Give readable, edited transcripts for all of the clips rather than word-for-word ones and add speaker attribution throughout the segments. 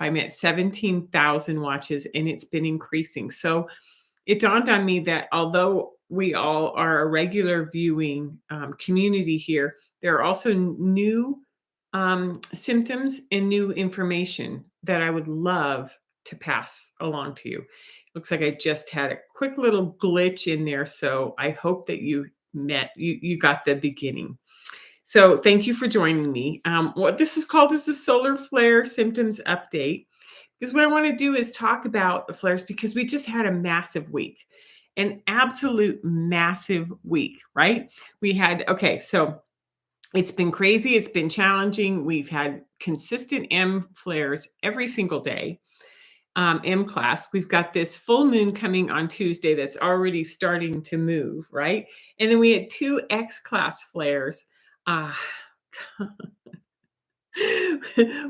Speaker 1: I'm at 17,000 watches and it's been increasing. So it dawned on me that although we all are a regular viewing community here, there are also new symptoms and new information that I would love to pass along to you. Looks like I just had a quick little glitch in there, so I hope that you got the beginning. So thank you for joining me. What this is called is the solar flare symptoms update. Because what I want to do is talk about the flares because we just had a massive week, an absolute massive week, right? Okay, so it's been crazy. It's been challenging. We've had consistent M flares every single day. M class. We've got this full moon coming on Tuesday that's already starting to move, right? And then we had two X class flares. Uh,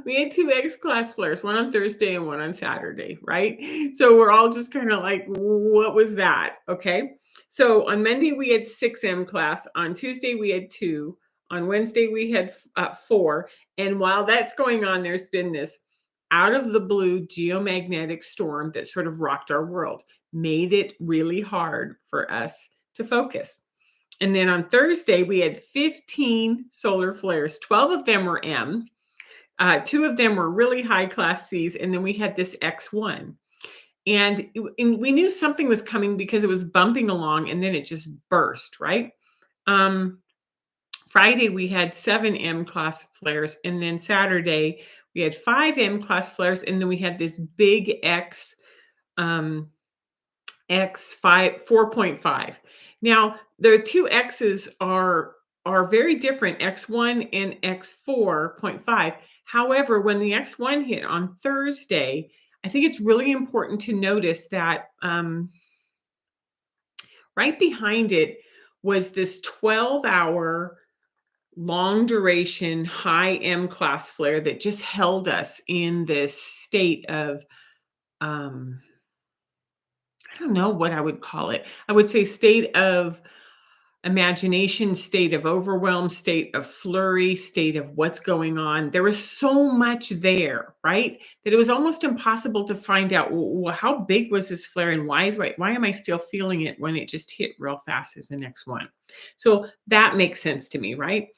Speaker 1: we had two X class flares, one on Thursday and one on Saturday, right? So we're all just kind of like, what was that? Okay. So on Monday, we had 6M class. On Tuesday, we had 2. On Wednesday, we had 4. And while that's going on, there's been this out of the blue geomagnetic storm that sort of rocked our world, made it really hard for us to focus. And then on Thursday, we had 15 solar flares. 12 of them were M. 2 of them were really high class Cs. And then we had this X1. And we knew something was coming because it was bumping along and then it just burst, right? Friday, we had 7 M class flares. And then Saturday, we had 5 M class flares. And then we had this big X, X5, 4.5. Now, the two X's are very different, X1 and X4.5. However, when the X1 hit on Thursday, I think it's really important to notice that right behind it was this 12-hour long duration high M class flare that just held us in this state of I don't know what I would call it. I would say state of imagination, state of overwhelm, state of flurry, state of what's going on. There was so much there, right? That it was almost impossible to find out, well, how big was this flare and why am I still feeling it when it just hit real fast as the next one? So that makes sense to me, right?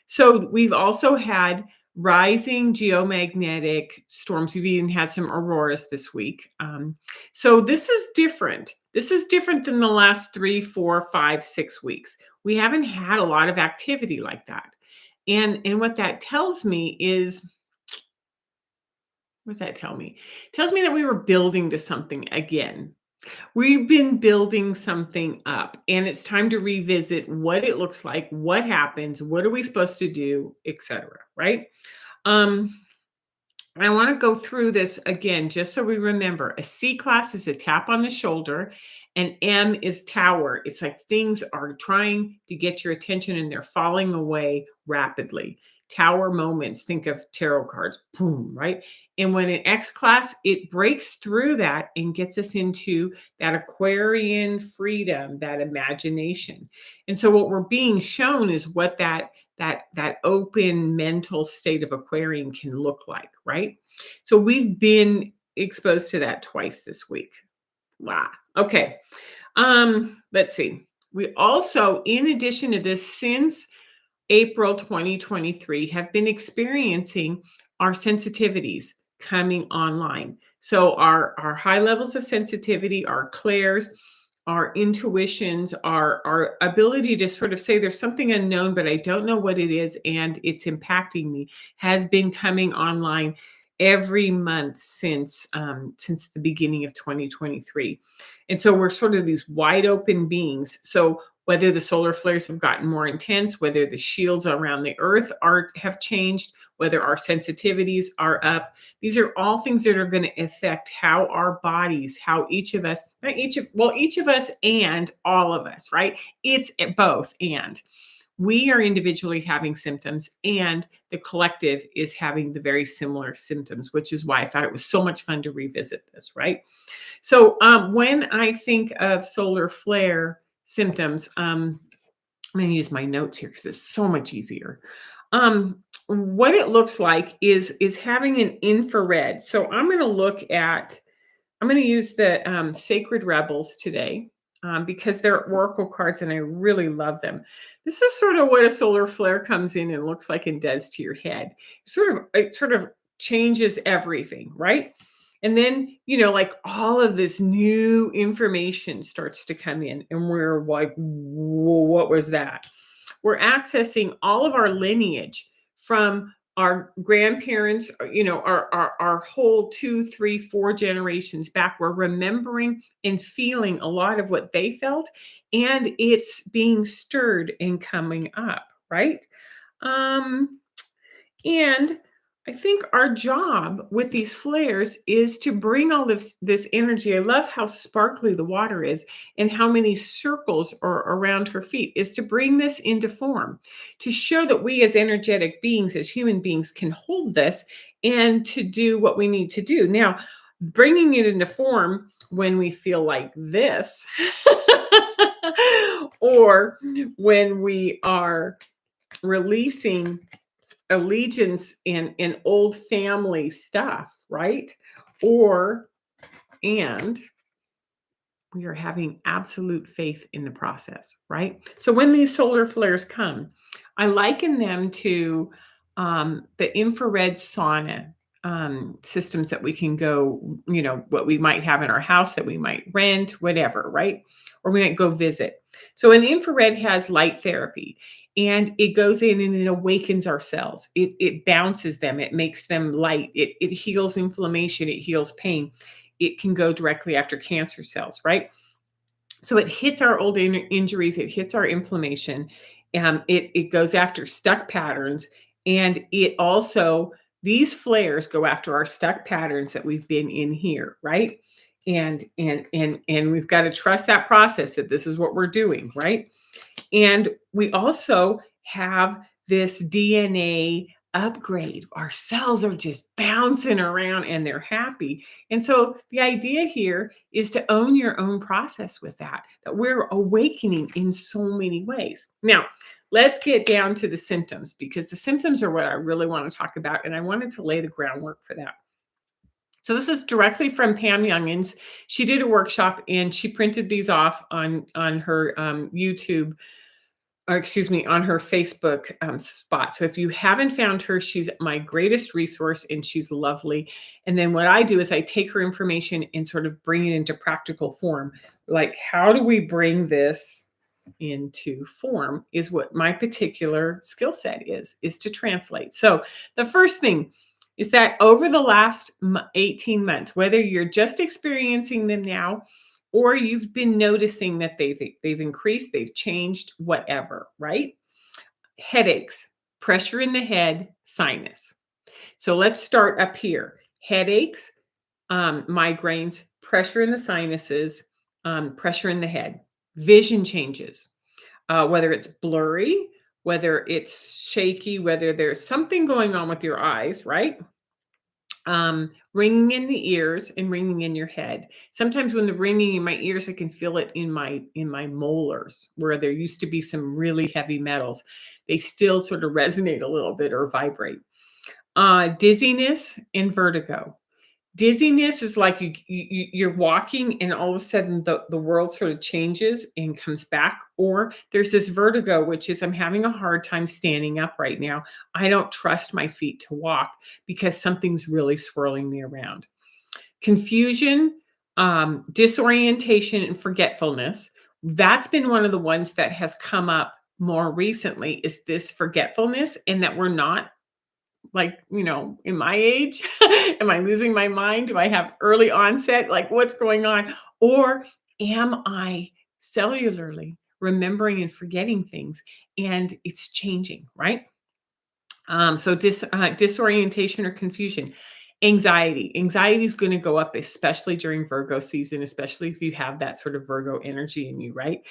Speaker 1: So we've also had rising geomagnetic storms. We've even had some auroras this week. So this is different. This is different than the last 3, 4, 5, 6 weeks. We haven't had a lot of activity like that. And what that tells me is, what does that tell me? It tells me that we were building to something again. We've been building something up and it's time to revisit what it looks like, what happens, what are we supposed to do, etc. Right? I want to go through this again, just so we remember. A C class is a tap on the shoulder, and M is tower. It's like things are trying to get your attention and they're falling away rapidly. Tower moments, think of tarot cards, boom, right? And when an X class, it breaks through that and gets us into that Aquarian freedom, that imagination. And so what we're being shown is what that open mental state of Aquarian can look like, right? So we've been exposed to that twice this week. Wow. Okay. Let's see. We also, in addition to this, since April 2023, have been experiencing our sensitivities coming online. So our high levels of sensitivity, our clairs, our intuitions, our ability to sort of say there's something unknown, but I don't know what it is, and it's impacting me, has been coming online every month since the beginning of 2023. And so we're sort of these wide open beings. So whether the solar flares have gotten more intense, whether the shields around the earth have changed, whether our sensitivities are up, these are all things that are going to affect how our bodies, how each of us and all of us, right? It's both and. We are individually having symptoms and the collective is having the very similar symptoms, which is why I thought it was so much fun to revisit this, right? So when I think of solar flare symptoms, I'm going to use my notes here because it's so much easier. what it looks like is having an infrared. So I'm going to use the Sacred Rebels today because they're oracle cards and I really love them. This is sort of what a solar flare comes in and looks like and does to your head. It sort of changes everything, right? And then, like all of this new information starts to come in, and we're like, "Whoa, what was that?" We're accessing all of our lineage from our grandparents, our whole two, three, four generations back. We're remembering and feeling a lot of what they felt, and it's being stirred and coming up, right? Um, and I think our job with these flares is to bring all this energy. I love how sparkly the water is and how many circles are around her feet, is to bring this into form, to show that we as energetic beings, as human beings, can hold this and to do what we need to do. Now, bringing it into form when we feel like this, or when we are releasing allegiance in old family stuff, right? Or and we are having absolute faith in the process, right? So when these solar flares come, I liken them to the infrared sauna systems that we can go, what we might have in our house that we might rent, whatever, right? Or we might go visit. So an infrared has light therapy and it goes in and it awakens our cells. It bounces them, it makes them light, it heals inflammation, it heals pain. It can go directly after cancer cells, right? So it hits our old injuries, it hits our inflammation, it goes after stuck patterns, and it also these flares go after our stuck patterns that we've been in here, right? And we've got to trust that process that this is what we're doing, right? And we also have this DNA upgrade. Our cells are just bouncing around and they're happy. And so the idea here is to own your own process with that we're awakening in so many ways. Now, let's get down to the symptoms because the symptoms are what I really want to talk about. And I wanted to lay the groundwork for that. So this is directly from Pam Youngins. She did a workshop and she printed these off on her YouTube, or excuse me, on her Facebook spot. So if you haven't found her, she's my greatest resource and she's lovely. And then what I do is I take her information and sort of bring it into practical form. Like, how do we bring this into form is what my particular skill set is to translate. So the first thing is that over the last 18 months, whether you're just experiencing them now or you've been noticing that they've increased, they've changed, whatever, right? Headaches, pressure in the head, sinus. So let's start up here. Headaches, migraines, pressure in the sinuses, pressure in the head, vision changes, whether it's blurry, whether it's shaky, whether there's something going on with your eyes, right? Ringing in the ears and ringing in your head. Sometimes when the ringing in my ears, I can feel it in my molars where there used to be some really heavy metals. They still sort of resonate a little bit or vibrate. Dizziness and vertigo. Dizziness is like you're walking and all of a sudden the world sort of changes and comes back. Or there's this vertigo, which is I'm having a hard time standing up right now. I don't trust my feet to walk because something's really swirling me around. Confusion, disorientation, and forgetfulness. That's been one of the ones that has come up more recently is this forgetfulness and that we're not like, in my age, am I losing my mind? Do I have early onset? Like, what's going on? Or am I cellularly remembering and forgetting things and it's changing, right? So disorientation or confusion. Anxiety is going to go up, especially during Virgo season, especially if you have that sort of Virgo energy in you, right?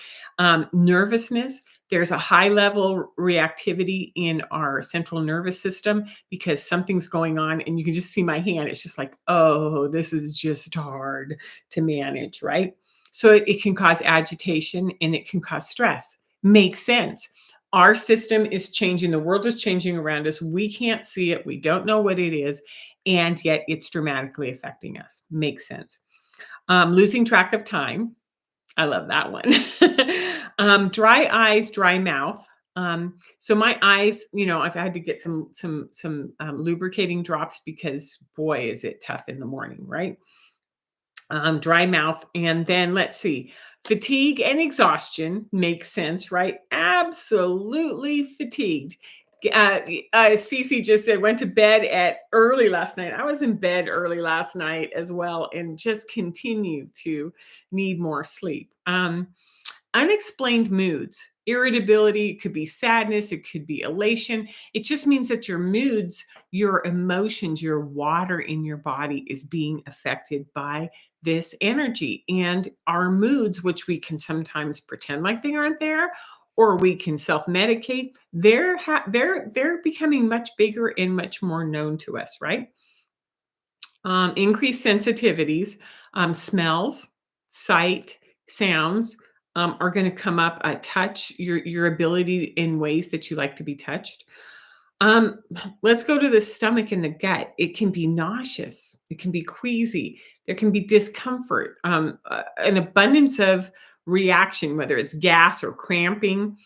Speaker 1: Nervousness. There's a high level reactivity in our central nervous system because something's going on, and you can just see my hand. It's just like, oh, this is just hard to manage, right? So it can cause agitation and it can cause stress. Makes sense. Our system is changing. The world is changing around us. We can't see it. We don't know what it is. And yet it's dramatically affecting us. Makes sense. Losing track of time. I love that one. Dry eyes, dry mouth. So my eyes, I've had to get some lubricating drops because boy, is it tough in the morning, right? Dry mouth. And then let's see, fatigue and exhaustion makes sense, right? Absolutely fatigued. Cece just said went to bed at early last night. I was in bed early last night as well, and just continue to need more sleep. Unexplained moods, irritability, it could be sadness, it could be elation. It just means that your moods, your emotions, your water in your body is being affected by this energy. And our moods, which we can sometimes pretend like they aren't there, or we can self-medicate, they're becoming much bigger and much more known to us, right? Increased sensitivities, smells, sight, sounds are going to come up. Touch, your ability in ways that you like to be touched. Um, let's go to the stomach and the gut. It can be nauseous. It can be queasy. There can be discomfort, an abundance of reaction, whether it's gas or cramping.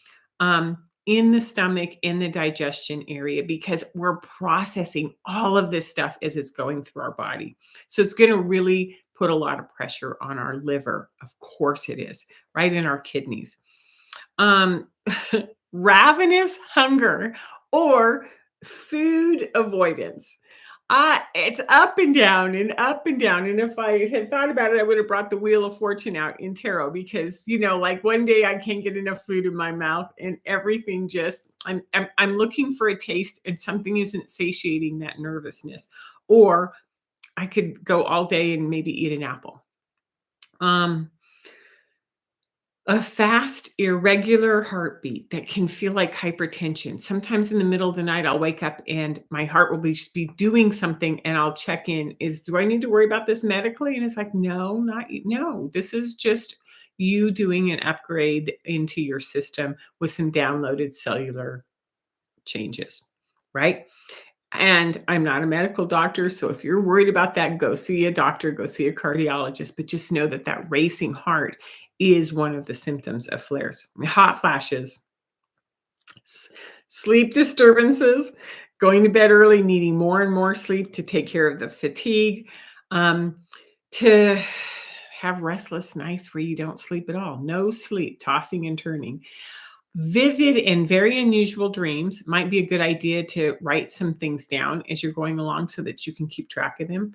Speaker 1: In the stomach, in the digestion area, because we're processing all of this stuff as it's going through our body. So it's going to really put a lot of pressure on our liver. Of course it is, right? In our kidneys. Um, ravenous hunger or food avoidance. It's up and down and up and down. And if I had thought about it, I would have brought the Wheel of Fortune out in tarot because, like one day I can't get enough food in my mouth and everything just, I'm looking for a taste and something isn't satiating that nervousness. Or I could go all day and maybe eat an apple. A fast, irregular heartbeat that can feel like hypertension. Sometimes in the middle of the night, I'll wake up and my heart will just be doing something, and I'll check in. Do I need to worry about this medically? And it's like, no, no. This is just you doing an upgrade into your system with some downloaded cellular changes, right? And I'm not a medical doctor, so if you're worried about that, go see a doctor, go see a cardiologist, but just know that that racing heart is one of the symptoms of flares. Hot flashes, sleep disturbances, going to bed early, needing more and more sleep to take care of the fatigue, to have restless nights where you don't sleep at all, no sleep, tossing and turning. Vivid and very unusual dreams might be a good idea to write some things down as you're going along so that you can keep track of them.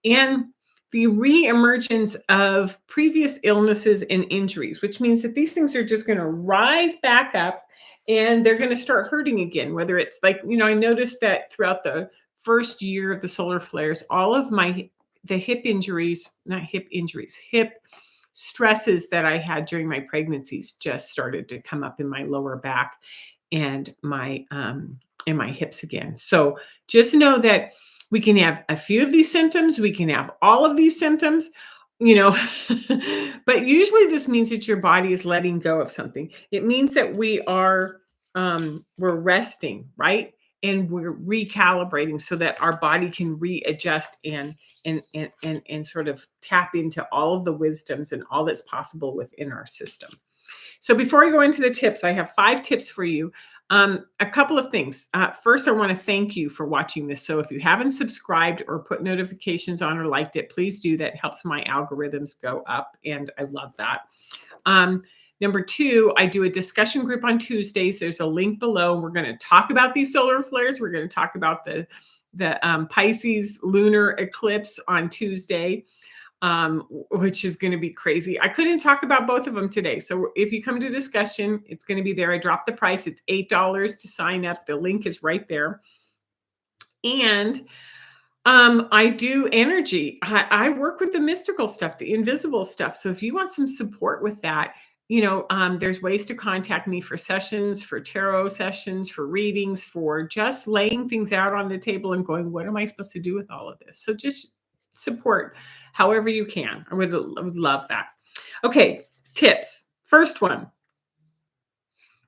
Speaker 1: And the reemergence of previous illnesses and injuries, which means that these things are just going to rise back up and they're going to start hurting again. Whether it's like, I noticed that throughout the first year of the solar flares, all of the hip stresses that I had during my pregnancies just started to come up in my lower back and my hips again. So just know that we can have a few of these symptoms, we can have all of these symptoms, but usually this means that your body is letting go of something. It means that we're resting, right? And we're recalibrating so that our body can readjust and sort of tap into all of the wisdoms and all that's possible within our system. So before I go into the tips, I have 5 tips for you. A couple of things. First, I want to thank you for watching this. So if you haven't subscribed or put notifications on or liked it, please do. That helps my algorithms go up, and I love that. Number 2, I do a discussion group on Tuesdays. There's a link below. We're going to talk about these solar flares. We're going to talk about the Pisces lunar eclipse on Tuesday, which is going to be crazy. I couldn't talk about both of them today. So if you come to discussion, it's going to be there. I dropped the price. It's $8 to sign up. The link is right there. And I do energy. I work with the mystical stuff, the invisible stuff. So if you want some support with that, there's ways to contact me for sessions, for tarot sessions, for readings, for just laying things out on the table and going, what am I supposed to do with all of this? So just support however you can. I would love that. Okay, tips. First one.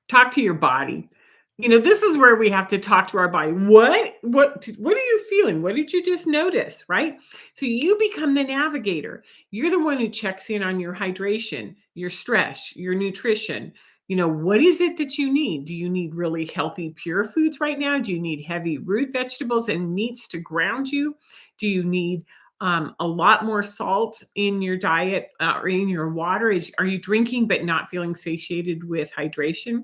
Speaker 1: Talk to your body. This is where we have to talk to our body. What are you feeling? What did you just notice, right? So you become the navigator. You're the one who checks in on your hydration, your stress, your nutrition. What is it that you need? Do you need really healthy, pure foods right now? Do you need heavy root vegetables and meats to ground you? Do you need a lot more salt in your diet or in your water? Are you drinking but not feeling satiated with hydration?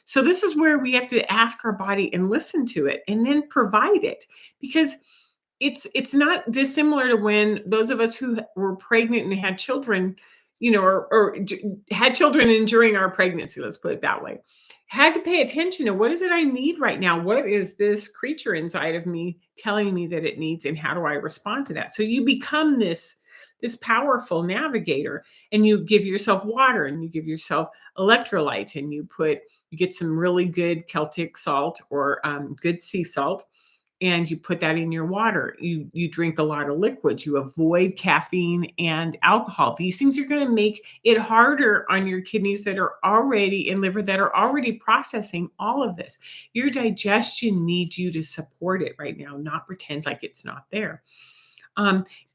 Speaker 1: So this is where we have to ask our body and listen to it and then provide it, because it's not dissimilar to when those of us who were pregnant and had children, or had children and during our pregnancy, let's put it that way, had to pay attention to what is it I need right now? What is this creature inside of me telling me that it needs, and how do I respond to that? So you become this powerful navigator, and you give yourself water, and you give yourself electrolytes, and you get some really good Celtic salt, or good sea salt, and you put that in your water. You drink a lot of liquids. You avoid caffeine and alcohol. These things are going to make it harder on your kidneys that are already and liver that are already processing all of this. Your digestion needs you to support it right now, not pretend like it's not there.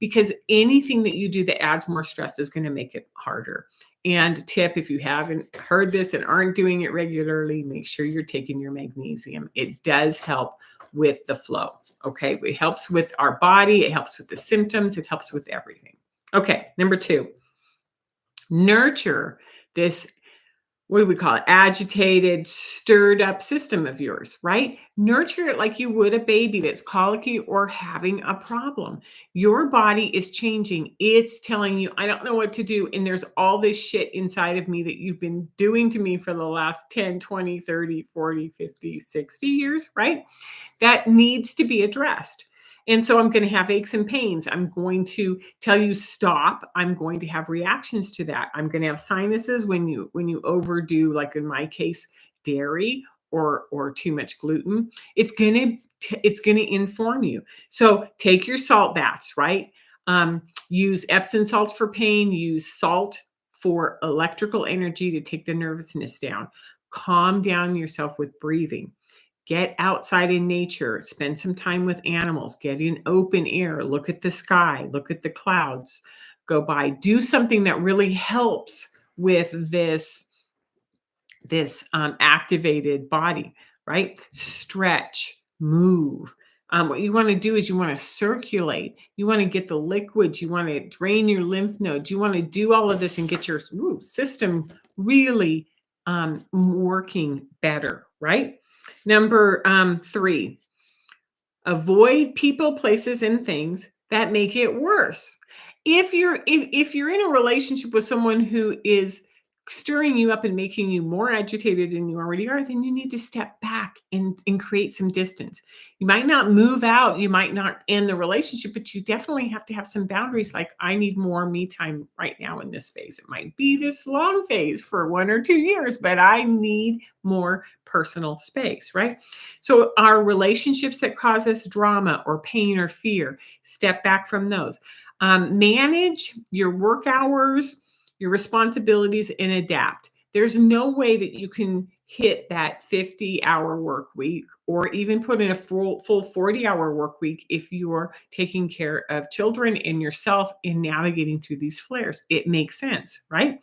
Speaker 1: Because anything that you do that adds more stress is going to make it harder. And tip, if you haven't heard this and aren't doing it regularly, make sure you're taking your magnesium. It does help with the flow. Okay. It helps with our body. It helps with the symptoms. It helps with everything. Okay. Number 2, nurture this, what do we call it? Agitated, stirred up system of yours, right? Nurture it like you would a baby that's colicky or having a problem. Your body is changing. It's telling you, I don't know what to do. And there's all this shit inside of me that you've been doing to me for the last 10, 20, 30, 40, 50, 60 years, right? That needs to be addressed. And so I'm going to have aches and pains. I'm going to tell you stop. I'm going to have reactions to that. I'm going to have sinuses when you overdo, like in my case, dairy or too much gluten. It's going to inform you. So take your salt baths, right? Use Epsom salts for pain. Use salt for electrical energy to take the nervousness down. Calm down yourself with breathing. Get outside in nature, spend some time with animals, get in open air, look at the sky, look at the clouds go by. Do something that really helps with this activated body, right? Stretch, move. What you want to do is you want to circulate. You want to get the liquids. You want to drain your lymph nodes. You want to do all of this and get your system really working better, right? Number 3, avoid people, places, and things that make it worse. If you're in a relationship with someone who is stirring you up and making you more agitated than you already are, then you need to step back and create some distance. You might not move out, you might not end the relationship, but you definitely have to have some boundaries. Like, I need more me time right now in this phase. It might be this long phase for 1 or 2 years, but I need more personal space, right? So our relationships that cause us drama or pain or fear, step back from those. Manage your work hours, your responsibilities, and adapt. There's no way that you can hit that 50-hour work week or even put in a full 40-hour work week if you're taking care of children and yourself and navigating through these flares. It makes sense, right?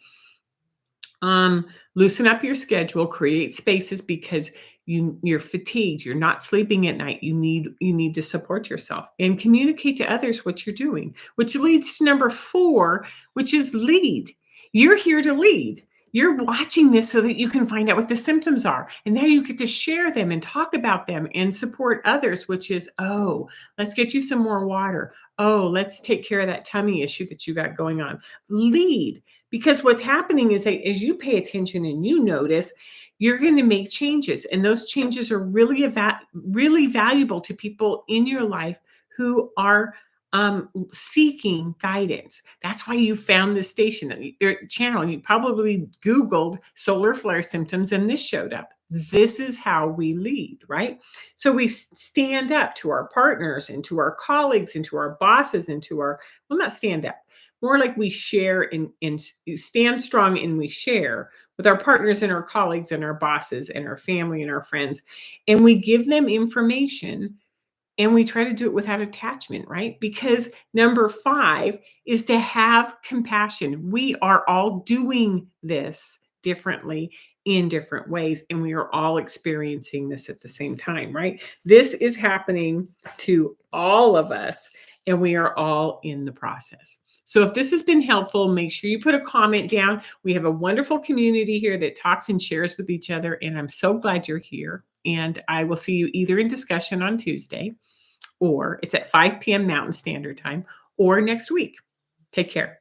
Speaker 1: Loosen up your schedule, create spaces, because you're fatigued, you're not sleeping at night. You need to support yourself and communicate to others what you're doing, which leads to number 4, which is lead. You're here to lead. You're watching this so that you can find out what the symptoms are. And now you get to share them and talk about them and support others, which is, oh, let's get you some more water. Oh, let's take care of that tummy issue that you got going on. Lead. Because what's happening is that as you pay attention and you notice, you're going to make changes. And those changes are really really valuable to people in your life who are seeking guidance. That's why you found this station, your channel. You probably Googled solar flare symptoms and this showed up. This is how we lead, right? So we stand up to our partners and to our colleagues and to our bosses and to our, well, not stand up, more like we share and stand strong, and we share with our partners and our colleagues and our bosses and our family and our friends. And we give them information and we try to do it without attachment, right? Because number 5 is to have compassion. We are all doing this differently in different ways, and we are all experiencing this at the same time, right? This is happening to all of us, and we are all in the process. So if this has been helpful, make sure you put a comment down. We have a wonderful community here that talks and shares with each other, and I'm so glad you're here. And I will see you either in discussion on Tuesday, or it's at 5 p.m. Mountain Standard Time, or next week. Take care.